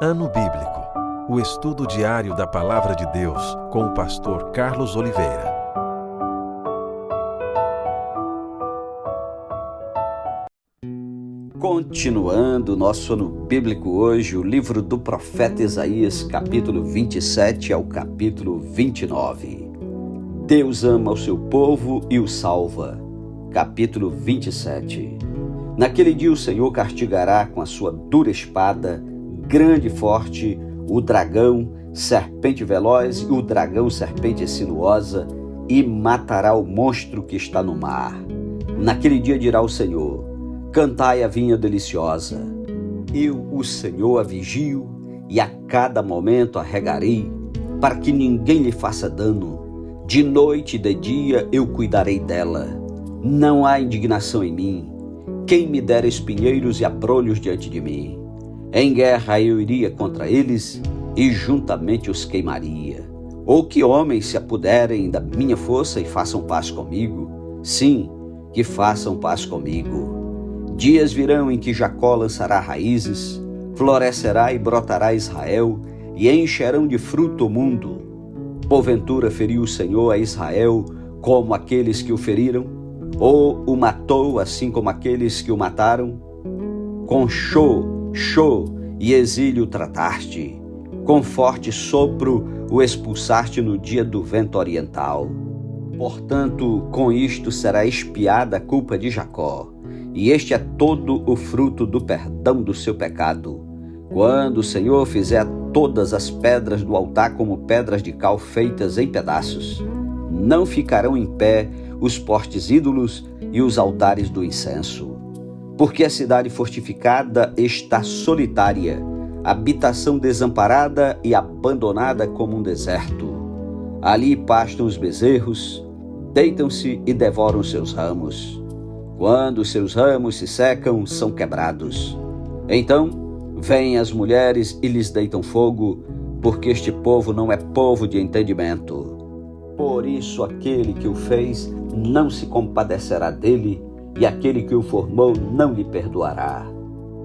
Ano Bíblico, o estudo diário da Palavra de Deus com o pastor Carlos Oliveira. Continuando o nosso ano bíblico hoje, o livro do profeta Isaías, capítulo 27 ao capítulo 29. Deus ama o seu povo e o salva. Capítulo 27. Naquele dia o Senhor castigará com a sua dura espada, grande e forte, o dragão, serpente veloz e o dragão, serpente sinuosa, e matará o monstro que está no mar. Naquele dia dirá o Senhor: cantai a vinha deliciosa. Eu, o Senhor, a vigio, e a cada momento a regarei, para que ninguém lhe faça dano. De noite e de dia eu cuidarei dela. Não há indignação em mim. Quem me dera espinheiros e abrolhos diante de mim. Em guerra eu iria contra eles, e juntamente os queimaria. Ou que homens se apoderem da minha força e façam paz comigo. Sim, que façam paz comigo. Dias virão em que Jacó lançará raízes, florescerá e brotará Israel, e encherão de fruto o mundo. Porventura feriu o Senhor a Israel como aqueles que o feriram? Ou o matou assim como aqueles que o mataram? Com chô e exílio o trataste, com forte sopro o expulsaste no dia do vento oriental. Portanto, com isto será expiada a culpa de Jacó, e este é todo o fruto do perdão do seu pecado. Quando o Senhor fizer todas as pedras do altar como pedras de cal feitas em pedaços, não ficarão em pé os postes ídolos e os altares do incenso. Porque a cidade fortificada está solitária, habitação desamparada e abandonada como um deserto. Ali pastam os bezerros, deitam-se e devoram seus ramos. Quando seus ramos se secam, são quebrados. Então, vêm as mulheres e lhes deitam fogo, porque este povo não é povo de entendimento. Por isso aquele que o fez não se compadecerá dele, e aquele que o formou não lhe perdoará.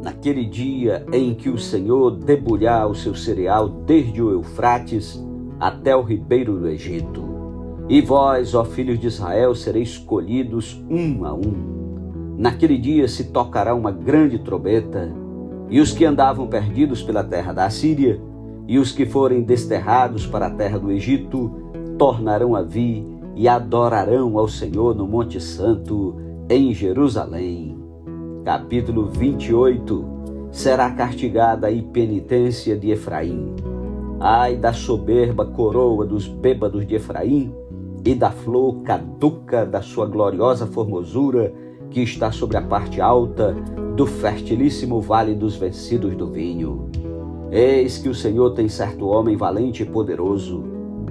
Naquele dia em que o Senhor debulhar o seu cereal desde o Eufrates até o ribeiro do Egito. E vós, ó filhos de Israel, sereis escolhidos um a um. Naquele dia se tocará uma grande trombeta, e os que andavam perdidos pela terra da Assíria, e os que forem desterrados para a terra do Egito, tornarão a vir e adorarão ao Senhor no Monte Santo, em Jerusalém. Capítulo 28. Será castigada a impenitência de Efraim. Ai da soberba coroa dos bêbados de Efraim, e da flor caduca da sua gloriosa formosura, que está sobre a parte alta do fertilíssimo vale dos vencidos do vinho. Eis que o Senhor tem certo homem valente e poderoso.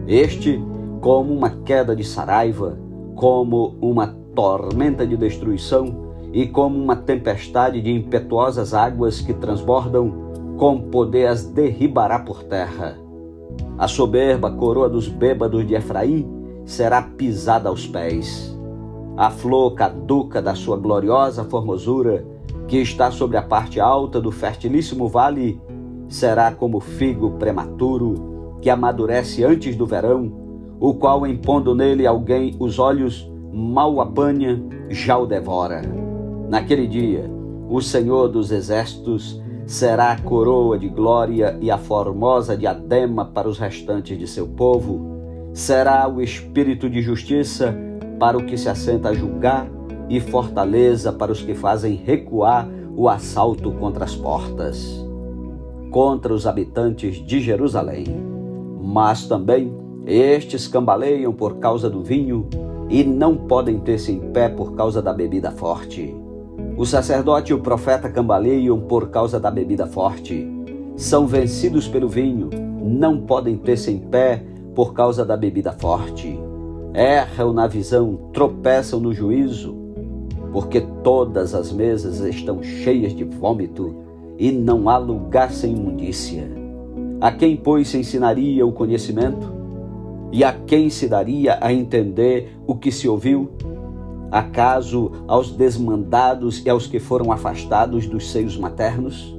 Este, como uma queda de saraiva, como uma tormenta de destruição e como uma tempestade de impetuosas águas que transbordam, com poder as derribará por terra. A soberba coroa dos bêbados de Efraim será pisada aos pés. A flor caduca da sua gloriosa formosura, que está sobre a parte alta do fertilíssimo vale, será como figo prematuro, que amadurece antes do verão, o qual, impondo nele alguém os olhos, mal apanha, já o devora. Naquele dia, o Senhor dos exércitos será a coroa de glória e a formosa diadema para os restantes de seu povo. Será o espírito de justiça para o que se assenta a julgar e fortaleza para os que fazem recuar o assalto contra as portas. Contra os habitantes de Jerusalém. Mas também estes cambaleiam por causa do vinho e não podem ter-se em pé por causa da bebida forte. O sacerdote e o profeta cambaleiam por causa da bebida forte. São vencidos pelo vinho, não podem ter-se em pé por causa da bebida forte. Erram na visão, tropeçam no juízo, porque todas as mesas estão cheias de vômito e não há lugar sem imundícia. A quem, pois, se ensinaria o conhecimento? E a quem se daria a entender o que se ouviu? Acaso aos desmandados e aos que foram afastados dos seios maternos?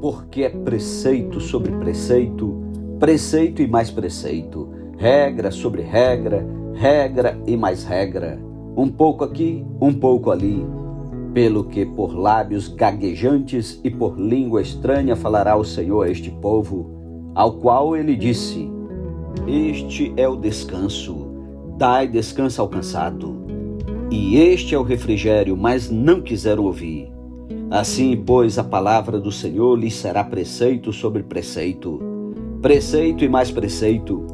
porque é preceito sobre preceito, preceito e mais preceito, regra sobre regra, regra e mais regra, um pouco aqui, um pouco ali, pelo que por lábios gaguejantes e por língua estranha falará o Senhor a este povo, ao qual ele disse: este é o descanso, dai descanso ao cansado, e este é o refrigério, mas não quiseram ouvir. Assim, pois, a palavra do Senhor lhes será preceito sobre preceito, preceito e mais preceito,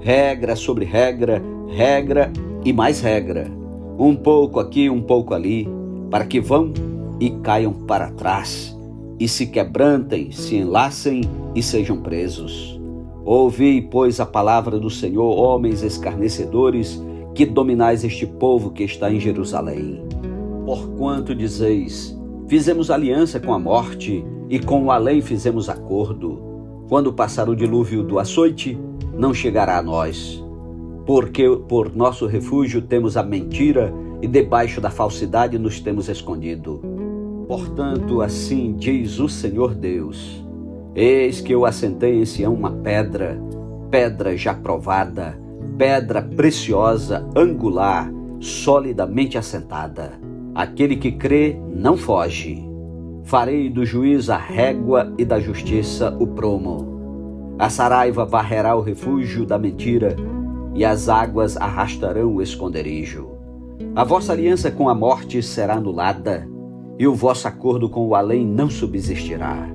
regra sobre regra, regra e mais regra, um pouco aqui, um pouco ali, para que vão e caiam para trás, e se quebrantem, se enlacem e sejam presos. Ouvi, pois, a palavra do Senhor, homens escarnecedores, que dominais este povo que está em Jerusalém. Porquanto dizeis: fizemos aliança com a morte, e com o além fizemos acordo. Quando passar o dilúvio do açoite, não chegará a nós. Porque por nosso refúgio temos a mentira, e debaixo da falsidade nos temos escondido. Portanto, assim diz o Senhor Deus: eis que eu assentei em Sião uma pedra, pedra já provada, pedra preciosa, angular, solidamente assentada. Aquele que crê não foge. Farei do juiz a régua e da justiça o prumo. A saraiva varrerá o refúgio da mentira, e as águas arrastarão o esconderijo. A vossa aliança com a morte será anulada, e o vosso acordo com o além não subsistirá.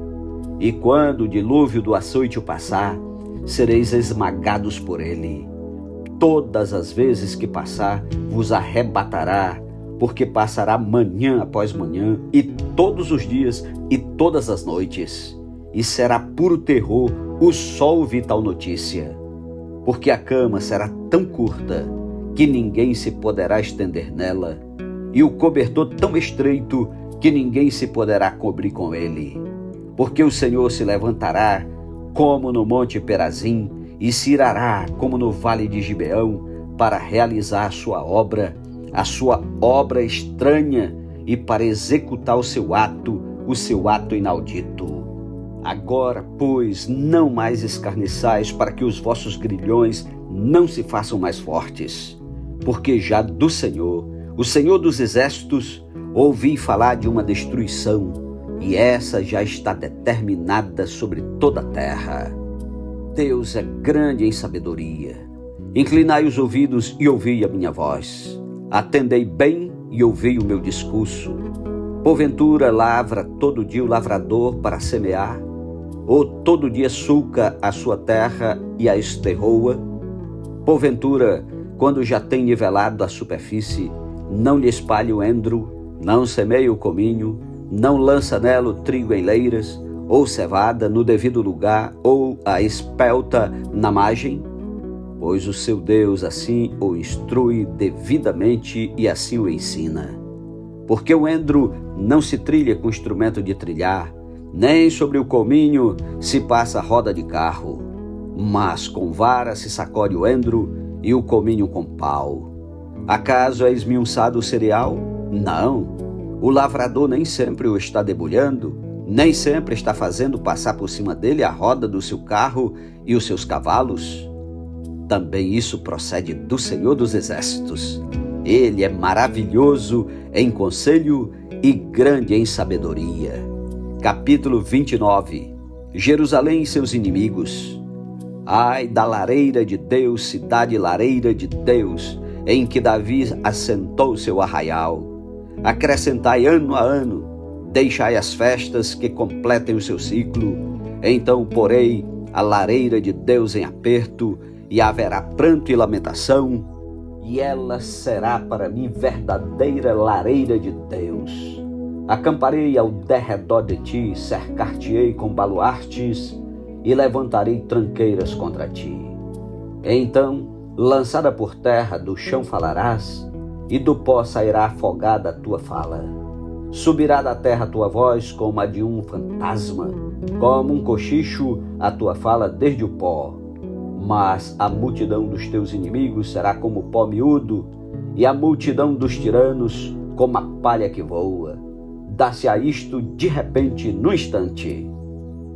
E quando o dilúvio do açoite o passar, sereis esmagados por ele. Todas as vezes que passar, vos arrebatará, porque passará manhã após manhã, e todos os dias e todas as noites. E será puro terror o sol ouvir tal notícia. Porque a cama será tão curta que ninguém se poderá estender nela, e o cobertor tão estreito que ninguém se poderá cobrir com ele. Porque o Senhor se levantará como no monte Perazim, e se irará como no vale de Gibeão, para realizar a sua obra estranha, e para executar o seu ato inaudito. Agora, pois, não mais escarneçais, para que os vossos grilhões não se façam mais fortes. Porque já do Senhor, o Senhor dos Exércitos, ouvi falar de uma destruição, e essa já está determinada sobre toda a terra. Deus é grande em sabedoria. Inclinai os ouvidos e ouvi a minha voz. Atendei bem e ouvi o meu discurso. Porventura lavra todo dia o lavrador para semear? Ou todo dia sulca a sua terra e a esterroa? Porventura, quando já tem nivelado a superfície, não lhe espalha o endro, não semeia o cominho, não lança nela o trigo em leiras, ou cevada no devido lugar, ou a espelta na margem? Pois o seu Deus assim o instrui devidamente e assim o ensina. Porque o endro não se trilha com instrumento de trilhar, nem sobre o cominho se passa roda de carro, mas com vara se sacode o endro e o cominho com pau. Acaso é esmiuçado o cereal? Não. O lavrador nem sempre o está debulhando, nem sempre está fazendo passar por cima dele a roda do seu carro e os seus cavalos. Também isso procede do Senhor dos Exércitos. Ele é maravilhoso em conselho e grande em sabedoria. Capítulo 29. Jerusalém e seus inimigos. Ai da lareira de Deus, cidade lareira de Deus, em que Davi assentou seu arraial. Acrescentai ano a ano, deixai as festas que completem o seu ciclo. Então porei a lareira de Deus em aperto, e haverá pranto e lamentação, e ela será para mim verdadeira lareira de Deus. Acamparei ao derredor de ti, cercar-te-ei com baluartes, e levantarei tranqueiras contra ti. Então, lançada por terra, do chão falarás, e do pó sairá afogada a tua fala. Subirá da terra a tua voz como a de um fantasma, como um cochicho a tua fala desde o pó. Mas a multidão dos teus inimigos será como pó miúdo, e a multidão dos tiranos como a palha que voa. Dá-se a isto de repente, no instante.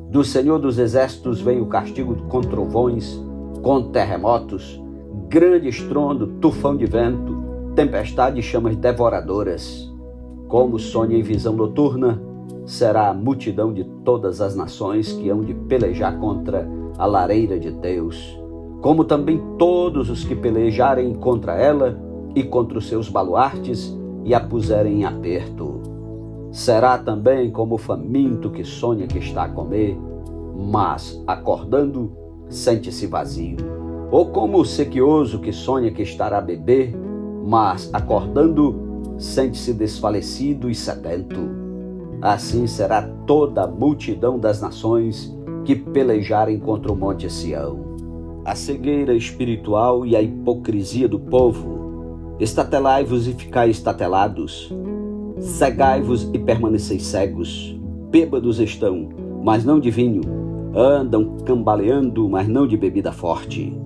Do Senhor dos Exércitos vem o castigo com trovões, com terremotos, grande estrondo, tufão de vento, tempestade e chamas devoradoras. Como sonha em visão noturna, será a multidão de todas as nações que hão de pelejar contra a lareira de Deus, como também todos os que pelejarem contra ela e contra os seus baluartes e a puserem em aperto. Será também como o faminto que sonha que está a comer, mas, acordando, sente-se vazio. Ou como o sequioso que sonha que estará a beber, mas, acordando, sente-se desfalecido e sedento. Assim será toda a multidão das nações que pelejarem contra o monte Sião. A cegueira espiritual e a hipocrisia do povo. Estatelai-vos e ficai estatelados. Cegai-vos e permaneceis cegos. Bêbados estão, mas não de vinho. Andam cambaleando, mas não de bebida forte.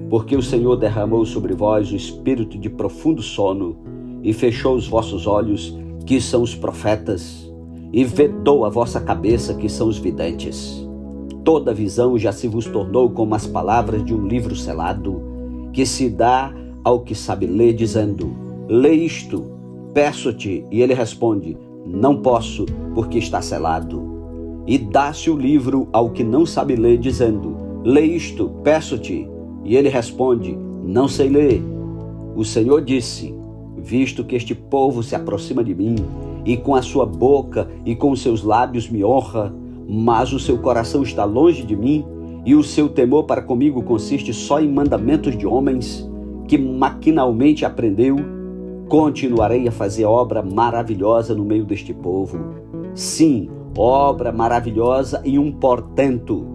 Porque o Senhor derramou sobre vós o espírito de profundo sono e fechou os vossos olhos, que são os profetas, e vedou a vossa cabeça, que são os videntes. Toda visão já se vos tornou como as palavras de um livro selado, que se dá ao que sabe ler, dizendo: lê isto, peço-te, e ele responde: não posso, porque está selado. E dá-se o livro ao que não sabe ler, dizendo: lê isto, peço-te, e ele responde: não sei ler. O Senhor disse: visto que este povo se aproxima de mim, e com a sua boca e com os seus lábios me honra, mas o seu coração está longe de mim, e o seu temor para comigo consiste só em mandamentos de homens, que maquinalmente aprendeu, continuarei a fazer obra maravilhosa no meio deste povo. Sim, obra maravilhosa e um portento,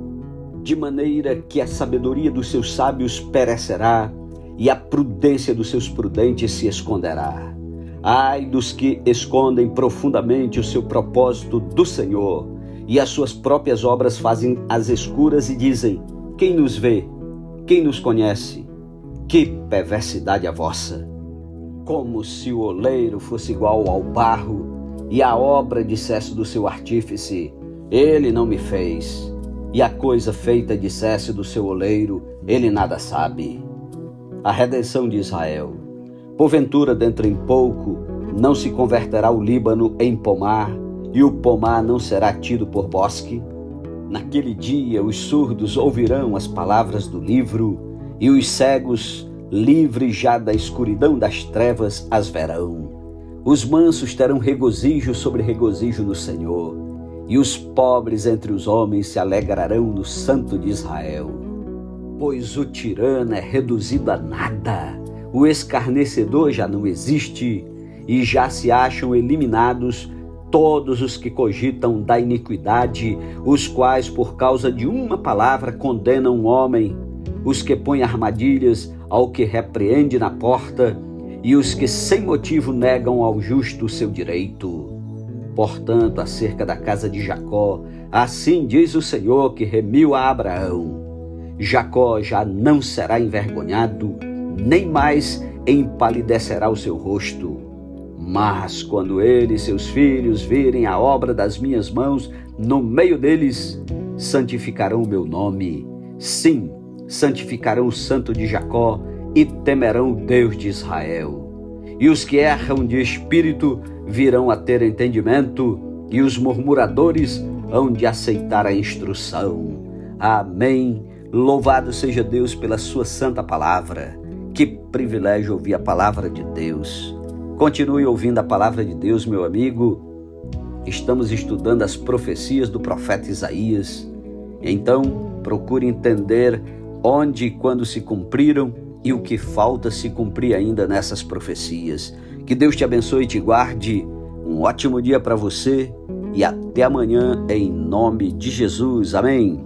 de maneira que a sabedoria dos seus sábios perecerá, e a prudência dos seus prudentes se esconderá. Ai dos que escondem profundamente o seu propósito do Senhor, e as suas próprias obras fazem às escuras e dizem: quem nos vê? Quem nos conhece? Que perversidade a vossa! Como se o oleiro fosse igual ao barro, e a obra dissesse do seu artífice: ele não me fez, e a coisa feita dissesse do seu oleiro: ele nada sabe. A redenção de Israel. Porventura, dentro em pouco, não se converterá o Líbano em pomar, e o pomar não será tido por bosque? Naquele dia os surdos ouvirão as palavras do livro, e os cegos, livres já da escuridão das trevas, as verão. Os mansos terão regozijo sobre regozijo no Senhor, e os pobres entre os homens se alegrarão no Santo de Israel. Pois o tirano é reduzido a nada, o escarnecedor já não existe, e já se acham eliminados todos os que cogitam da iniquidade, os quais por causa de uma palavra condenam um homem, os que põem armadilhas ao que repreende na porta, e os que sem motivo negam ao justo o seu direito. Portanto, acerca da casa de Jacó, assim diz o Senhor que remiu a Abraão: Jacó já não será envergonhado, nem mais empalidecerá o seu rosto. Mas quando ele e seus filhos virem a obra das minhas mãos, no meio deles santificarão o meu nome. Sim, santificarão o Santo de Jacó e temerão o Deus de Israel. E os que erram de espírito virão a ter entendimento, e os murmuradores hão de aceitar a instrução. Amém. Louvado seja Deus pela sua santa palavra. Que privilégio ouvir a palavra de Deus. Continue ouvindo a palavra de Deus, meu amigo. Estamos estudando as profecias do profeta Isaías. Então, procure entender onde e quando se cumpriram e o que falta se cumprir ainda nessas profecias. Que Deus te abençoe e te guarde. Um ótimo dia para você e até amanhã, em nome de Jesus. Amém.